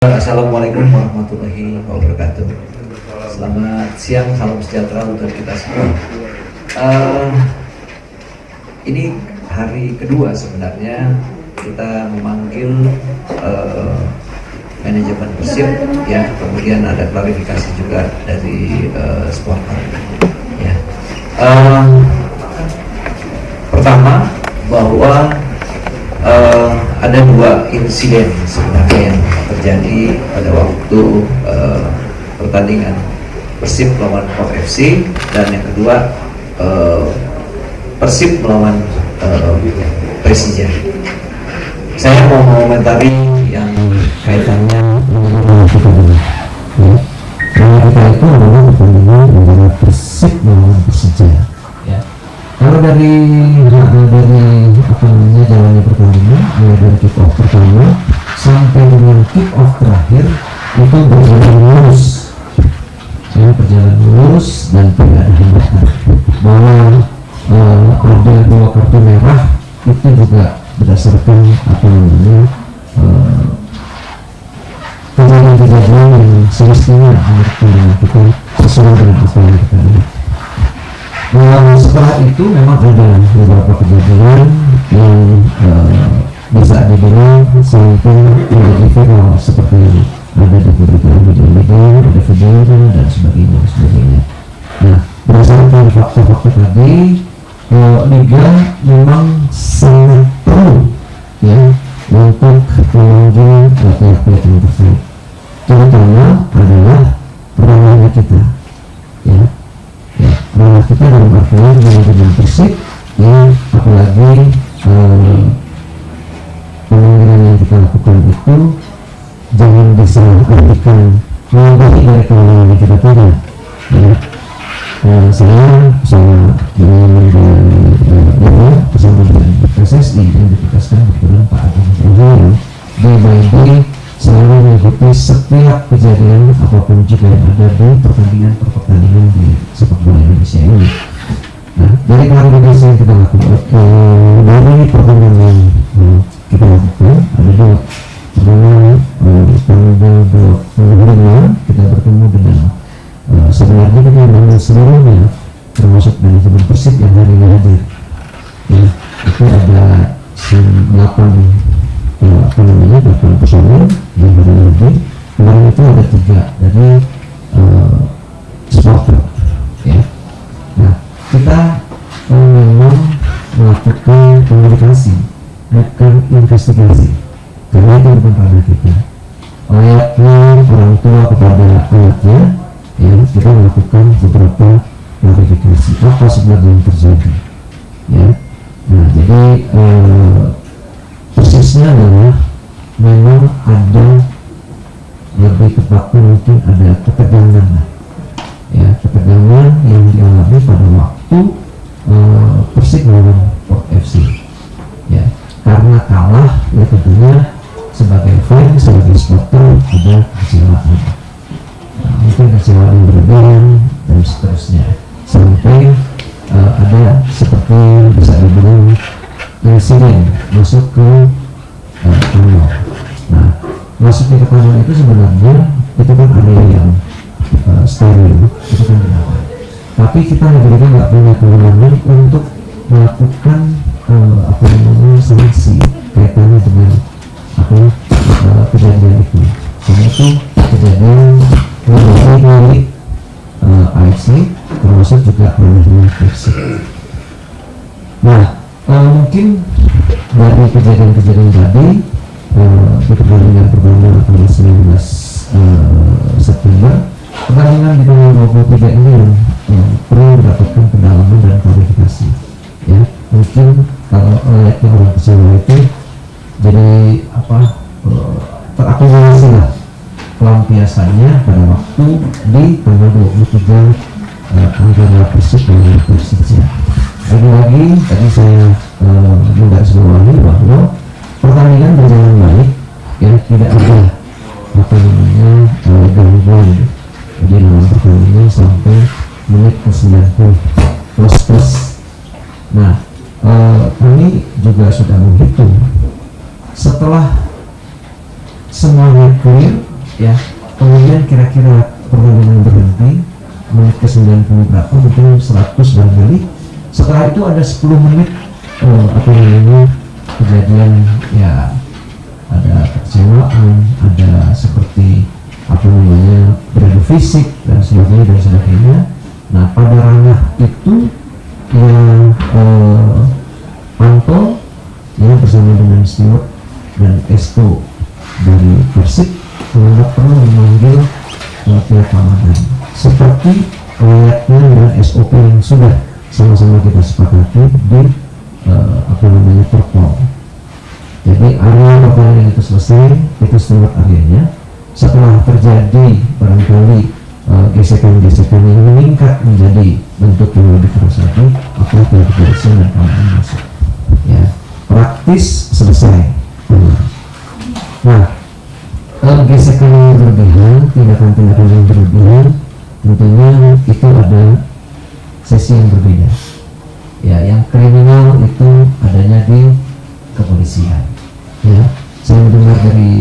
Assalamualaikum warahmatullahi wabarakatuh. Selamat siang, salam sejahtera untuk kita semua. Ini hari kedua sebenarnya kita memanggil manajemen Persib, ya. Kemudian ada klarifikasi juga dari supporter. Ya. Pertama bahwa ada dua insiden sebenarnya yang terjadi pada waktu pertandingan Persib melawan POK FC, dan yang kedua Persib melawan Persija. Saya mau mengomentari yang kaitannya dengan kita dulu. Kita itu adalah pertandingan antara Persib melawan Persija. Ya. Kalau dari jalannya pertandingan, mulai dari kick off pertama sampai dengan kick off terakhir itu berjalan lurus, dan tidak ada hambatan. Bahwa ada dua kartu merah itu juga berdasarkan kejadian yang semestinya menurut kita sesuai dengan apa yang kita lihat. Setelah itu memang ada beberapa kejadian yang bisa dibilang sampai menjadi viral, seperti ada di pemberitaan video, ada video dan sebagainya. Nah, berdasarkan fakta-fakta tadi, Liga memang sangat perlu, ya, untuk memanggil pihak-pihak yang terkait, terutama adalah perannya kita, ya. Nah, kita dalam artian manajemen Persib, ya, apalagi pemanggilan yang kita lakukan itu jangan disalahkan melebihi dari kewenangan yang kita punya, ya. Saya bersama dengan PSSI yang ditugaskan kebetulan Pak Agung Ibrahim day by day selalu mengikuti setiap kejadian apapun juga yang ada di pertandingan di sepak bola Indonesia ini. Nah, dari klarifikasi yang kita lakukan dari pertandingan yang kita lakukan ada dua. Pertama, tanggal 25 kita bertemu dengan sebenarnya kita dengan seluruhnya termasuk manajemen Persib yang hari ini hadir. Ya, itu ada 8 personel yang hari ini hadir. Kemarin itu ada 3 dari supporter, ya. Nah, kita memang melakukan komunikasi, bukan investigasi, karena itu bukan ranah kita. Layaknya orang tua kepada anaknya, ya, kita melakukan beberapa klarifikasi apa sebenarnya yang terjadi, ya. Nah, jadi persisnya adalah memang ada, lebih tepatnya mungkin ada ketegangan, ya, ketegangan yang dialami pada waktu Persib melawan POK FC, ya, karena kalah, ya tentunya sebagai fans, sebagai supporter ada kecewaan, mungkin kecewaan yang berlebihan dan seterusnya, sampai ada seperti bisa dibilang insiden masuk ke tunnel. Nah, masuknya ke tunnel itu sebenarnya itu kan ada yang steril, itu kan benar. Tapi kita negara nggak punya kewenangan untuk melakukan sanksi kaitannya dengan kejadian itu. Karena itu kejadian milik AFC, termasuk juga manajemen Persib. Nah, mungkin dari kejadian-kejadian tadi di pertandingan pertama tanggal 19 September, pertandingan di tanggal 23 ini yang perlu mendapatkan pendalaman dan klarifikasi, ya. Mungkin kalau layaknya orang kecewa itu jadi terakumulasi lah pelampiasannya pada waktu di tanggal 23 antara Persib dan Persija. Lagi-lagi tadi saya menggarisbawahi bahwa pertandingan berjalan baik, ya, tidak ada gangguan di dalam pertandingan sampai menit ke-90 plus. Nah, kami juga sudah menghitung setelah semuanya clear, ya. Kemudian kira-kira pertandingan berhenti menit ke 90 berapa, mungkin 100 barangkali. Setelah itu ada 10 menit kejadian ya, ada kekecewaan, ada seperti beradu fisik dan sebagainya. Nah, pada ranah itu yang Panto yang bersama dengan Stewart dan Esto dari Persib menganggap perlu memanggil pihak keamanan seperti layaknya dengan SOP yang sudah sama-sama kita sepakati di Perpol. Jadi area pertandingan itu selesai, itu Stewart areanya. Setelah terjadi barangkali gesekan-gesekan yang meningkat menjadi bentuk yang lebih keras lagi, maka pihak kepolisian dan keamanan masuk. Ya, praktis selesai. Nah, gesekan yang berlebihan, tindakan-tindakan yang berlebihan, tentunya itu ada sesi yang berbeda. Ya, yang kriminal itu adanya di kepolisian. Ya, saya mendengar dari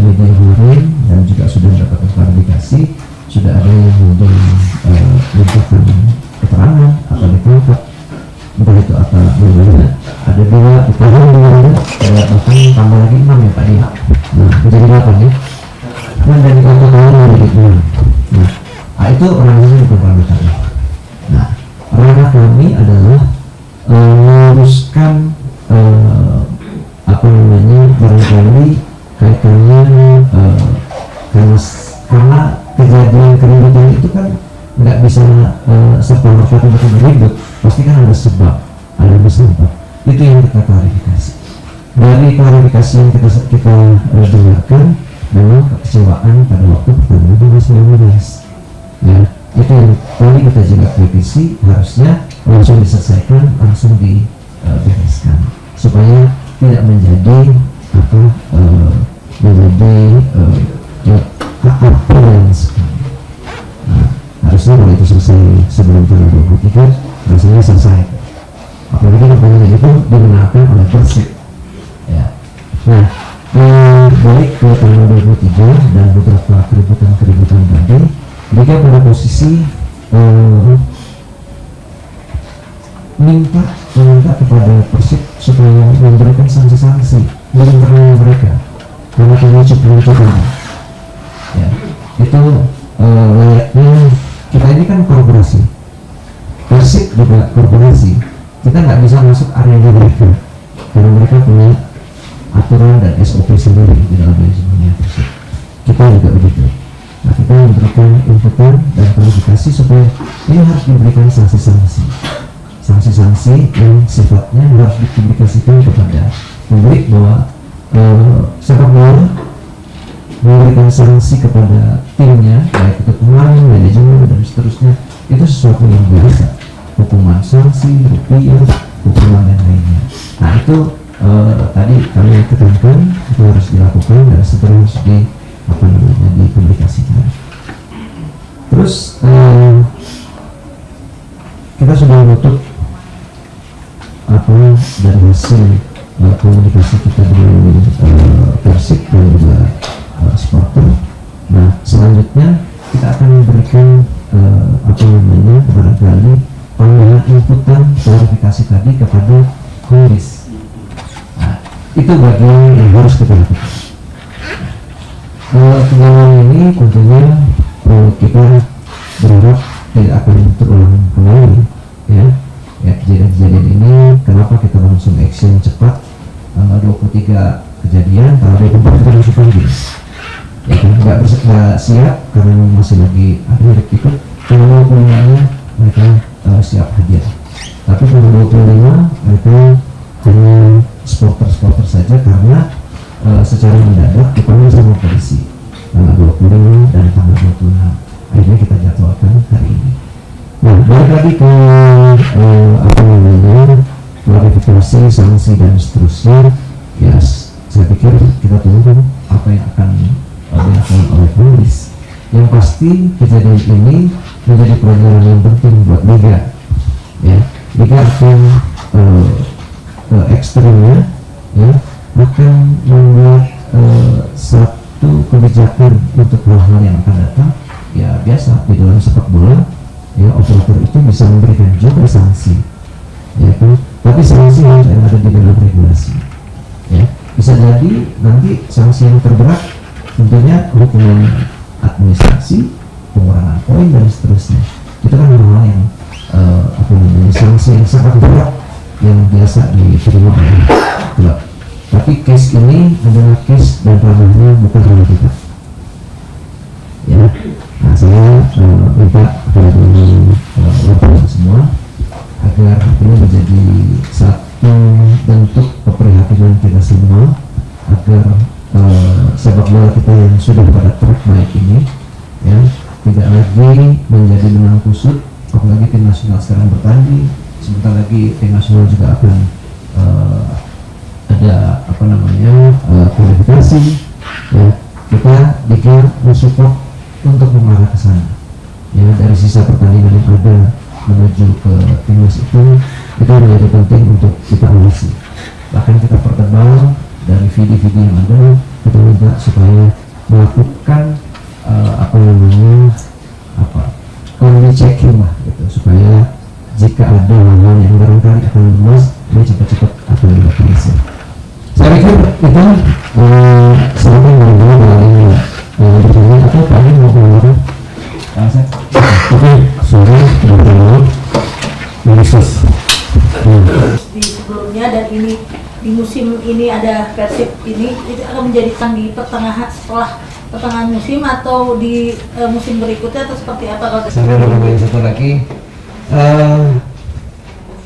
media kemarin dan juga sudah mendapatkan klarifikasi, sudah ada yang memberikan keterangan atau ditangkap, entah itu apa namanya. Ada 2 ditahan, 2 ada bahkan tambah lagi 6 ya Pak Dia. Nah, menjadi 8 ya. Dan dari kota-kota menjadi 6. Nah, itu orangnya bukan ranah kami. Nah, ranah kami adalah meluruskan barangkali kaitannya karena kejadian keributan itu kan nggak bisa serta-merta tiba-tiba ribut, pasti kan ada sebab, ada sebab. Itu yang kita klarifikasi. Dari klarifikasi yang kita dengarkan, memang kekecewaan pada waktu pertandingan 2019. Ya, itu yang tadi kita juga kritisi, harusnya langsung diselesaikan, langsung dibereskan supaya tidak menjadi harusnya kalau itu selesai sebelum tanggal 23 rasanya selesai, apalagi pertandingan itu dimenangkan oleh Persib ya. Nah, balik ke tanggal 23 dan beberapa keributan tadi, jika pada posisi minta kepada Persib supaya memberikan sanksi-sanksi di internal mereka karena kami cukup ya, itu layaknya kita ini kan korporasi, Persib juga korporasi, kita nggak bisa masuk area mereka karena mereka punya aturan dan SOP sendiri di dalam manajemennya Persib. Kita juga begitu. Nah, kita memberikan inputan dan klarifikasi supaya ini harus diberikan sanksi-sanksi yang sifatnya harus dipublikasikan kepada publik bahwa sepak bola memberikan sanksi kepada timnya, baik itu pemain, manajemen dan seterusnya, itu sesuatu yang biasa. Hukuman sanksi, rupiah, hukuman dan lainnya. Nah, itu tadi kami tekankan itu harus dilakukan dan segera harus dipublikasikan. Terus kita sudah menutup dari hasil komunikasi kita dengan Persib dan juga supporter. Nah, selanjutnya kita akan memberikan barangkali tambahan inputan klarifikasi tadi kepada Komdis. Nah, itu bagian yang harus kita lakukan. Kejadian ini tentunya kita berharap tidak akan terulang kembali ya. Kejadian ini kenapa kita langsung action cepat, tanggal 23 kejadian, tanggal 24 kita langsung panggil ya kan, nggak siap karena masih lagi akhir ikut. Tanggal 25 nya mereka siap hadir, tapi tanggal 25 mereka hanya supporter saja karena secara mendadak dipanggil sama polisi tanggal 25 dan tanggal 26. Akhirnya kita jadwalkan hari ini. Nah, balik lagi ke klarifikasi, sanksi dan seterusnya. Ya, saya pikir kita tunggu apa yang akan dilakukan oleh Komdis. Yang pasti kejadian ini menjadi pelajaran yang penting buat Liga. Ya, Liga akan ekstrimnya ya akan membuat itu kebijakan untuk hal-hal yang akan datang, ya biasa di dalam sepak bola, ya operator itu bisa memberikan juga sanksi, ya kan? Tapi sanksi harus yang ada di dalam regulasi, ya. Bisa jadi nanti sanksi yang terberat tentunya hukuman administrasi, pengurangan poin dan seterusnya. Itu kan hal-hal yang sanksi yang sangat berat yang biasa diterima oleh klub. Tapi case ini adalah case dan ranahnya bukan ranah kita. Ya, nah saya minta kepada teman-teman semua agar ini menjadi satu bentuk keprihatinan kita semua agar sepak bola kita yang sudah pada track baik ini, ya, tidak lagi menjadi benang kusut. Apalagi tim nasional sekarang bertanding, sebentar lagi tim nasional juga akan ada kualifikasi, ya. Kita dikir mensupport untuk mengarah ke sana, ya. Dari sisa pertandingan yang ada menuju ke timnas itu menjadi penting untuk kita awasi. Bahkan kita pertebal dari video-video yang ada, kita minta supaya melakukan quality checking lah, gitu, supaya jika ada hal yang barangkali akan lemas, dia cepat-cepat akan dilakukan. Saya pikir itu selama dari bertanya atau Pak Amin mau mengatakan? Oke, sorry, bertanya. Di sebelumnya dan ini di musim ini ada Persib ini itu akan menjadi di pertengahan setelah pertengahan musim atau di musim berikutnya atau seperti apa? Kalau saya mau nambahin satu lagi,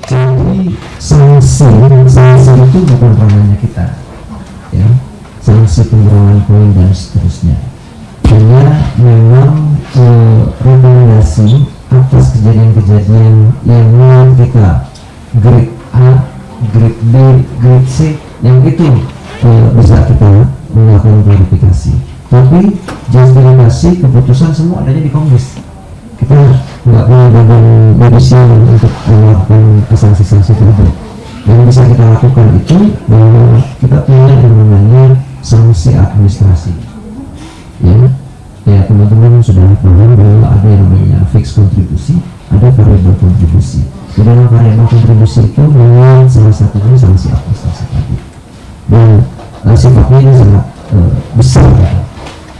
jadi sanksi itu bukan ranahnya kita, ya, sanksi pengurangan poin dan seterusnya. Hanya memang rekomendasi atas kejadian-kejadian yang kita grade A, grade B, grade C, yang itu bisa kita melakukan klarifikasi. Tapi justifikasi keputusan semua adanya di Kongres. Kita nggak punya badan judicial untuk melakukan sanksi-sanksi tersebut. Yang bisa kita lakukan itu bahwa kita punya yang namanya sanksi administrasi. Ya teman-teman sudah paham bahwa ada yang namanya fixed kontribusi, ada variable kontribusi. Di dalam variable kontribusi itu memang salah satunya sanksi administrasi tadi. Dan sifatnya ini sangat besar,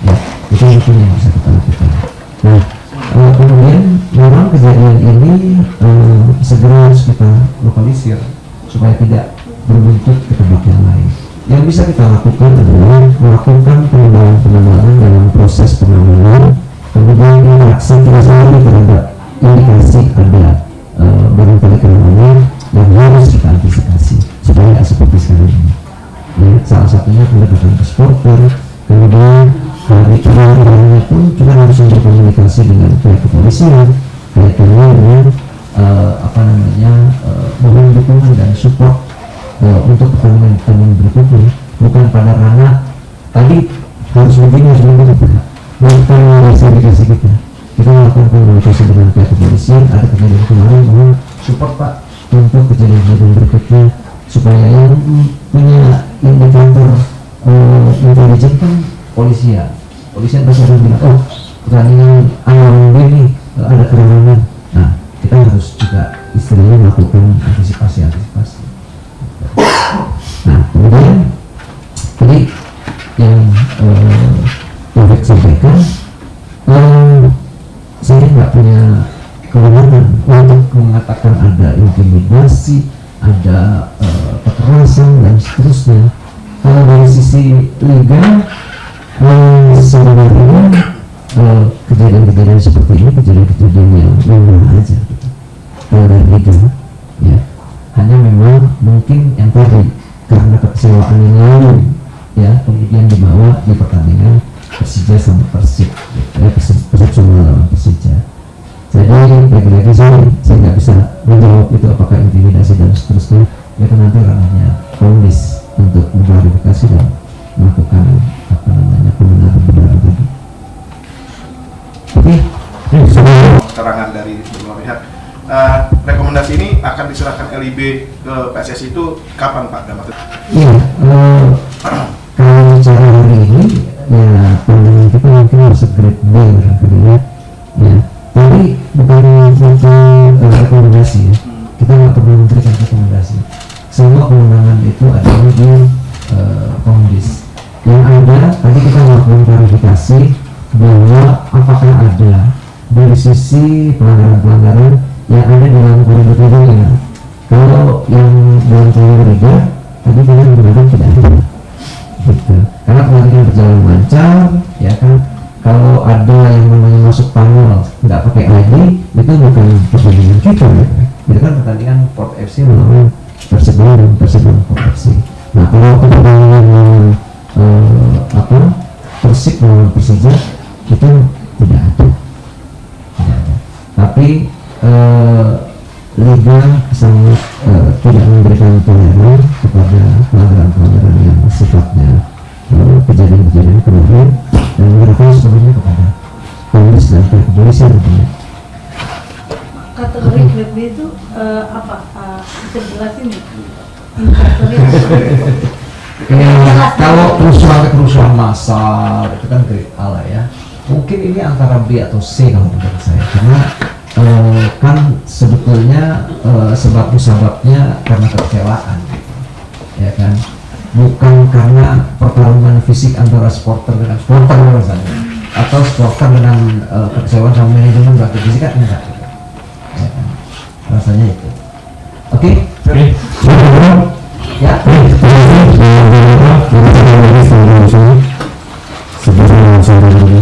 ya. Itu yang bisa kita lakukan. Nah, kemudian memang kejadian ini segera harus kita lokalisir supaya tidak berbuntut ke tempat yang lain. Yang bisa kita lakukan adalah melakukan pengembangan dalam proses pengamanan, kemudian reaksi kita sendiri terhadap indikasi ada barangkali keamanan yang harus kita antisipasi supaya tidak seperti sekarang ini. Ya, salah satunya pendekatan ke supporter, kemudian hari terakhirnya pun kita harus berkomunikasi dengan pihak kepolisian, kaitannya dengan mohon dukungan dan support untuk pertandingan berikutnya, bukan pada ranah tadi harus begini harus begitu, bukan investigasi kita. Kita melakukan komunikasi dengan pihak kepolisian, ada kejadian kemarin, mohon support Pak untuk kejadian berikutnya, supaya yang punya indikator intelijen kan polisian pasti akan bilang, oh pertandingan alam ini ada kerawanan. Nah, kita harus juga istilahnya melakukan antisipasi. Nah, kemudian tadi yang Taufik sampaikan, saya nggak punya kewenangan untuk mengatakan ada intimidasi, ada kekerasan dan seterusnya. Kalau dari sisi legal, sebenarnya kejadian-kejadian seperti ini kejadian-kejadian yang memang aja. Kalau dari legal, ya, hanya memang mungkin yang tadi karena kekecewaan yang lalu, ya, kemudian dibawa di pertandingan Persija sama Persib, ya, Persib sama lawan Persija. Jadi lagi-lagi saya nggak bisa menjawab itu apakah intimidasi dan seterusnya. Itu nanti ranahnya Komdis untuk mengklarifikasi dan melakukan pembenaran tadi. Oke. Keterangan dari beberapa pihak. Rekomendasi ini akan diserahkan LIB ke PSSI itu kapan Pak? Iya, kalau bicara hari ini ya pandangan kita mungkin harus grade B barangkali ya. Tapi bukan untuk rekomendasi ya. Kita nggak perlu memberikan rekomendasi. Semua kewenangan itu ada di Komdis. Yang ada tadi kita melakukan klarifikasi bahwa apakah ada dari sisi pelanggaran-pelanggaran yang ada di dalam koridor 3 ya. Kalau yang dalam koridor 3 tadi kita benar tidak ada gitu. Karena pelantikan berjalan lancar ya kan. Kalau ada yang namanya masuk panel nggak pakai ID itu bukan pertandingan kita ya. Itu kan pertandingan Port FC melawan Persebaya dan Persebaya Port FC. Nah kalau pertandingan Persik melawan Persija itu tidak ada. Tapi Liga sangat tidak memberikan toleran kepada pelanggaran-pelanggaran yang sifatnya kejadian-kejadian kemarin dan menyerahkan sepenuhnya kepada Komdis dan pihak kepolisian tentunya. Kategori grade B itu apa? Bisa jelasin ya? Kategori Kalau kerusuhan massa itu kan grade A lah ya. Mungkin ini antara B atau C kalau menurut saya, karena kan sebetulnya sebab-musababnya karena kekecewaan, ya kan, bukan karena pertarungan fisik antara supporter dengan supporter misalnya, atau supporter dengan kekecewaan sama manajemen bakal fisik kan enggak, ya kan, rasanya itu. Oke. Ya. Sebelum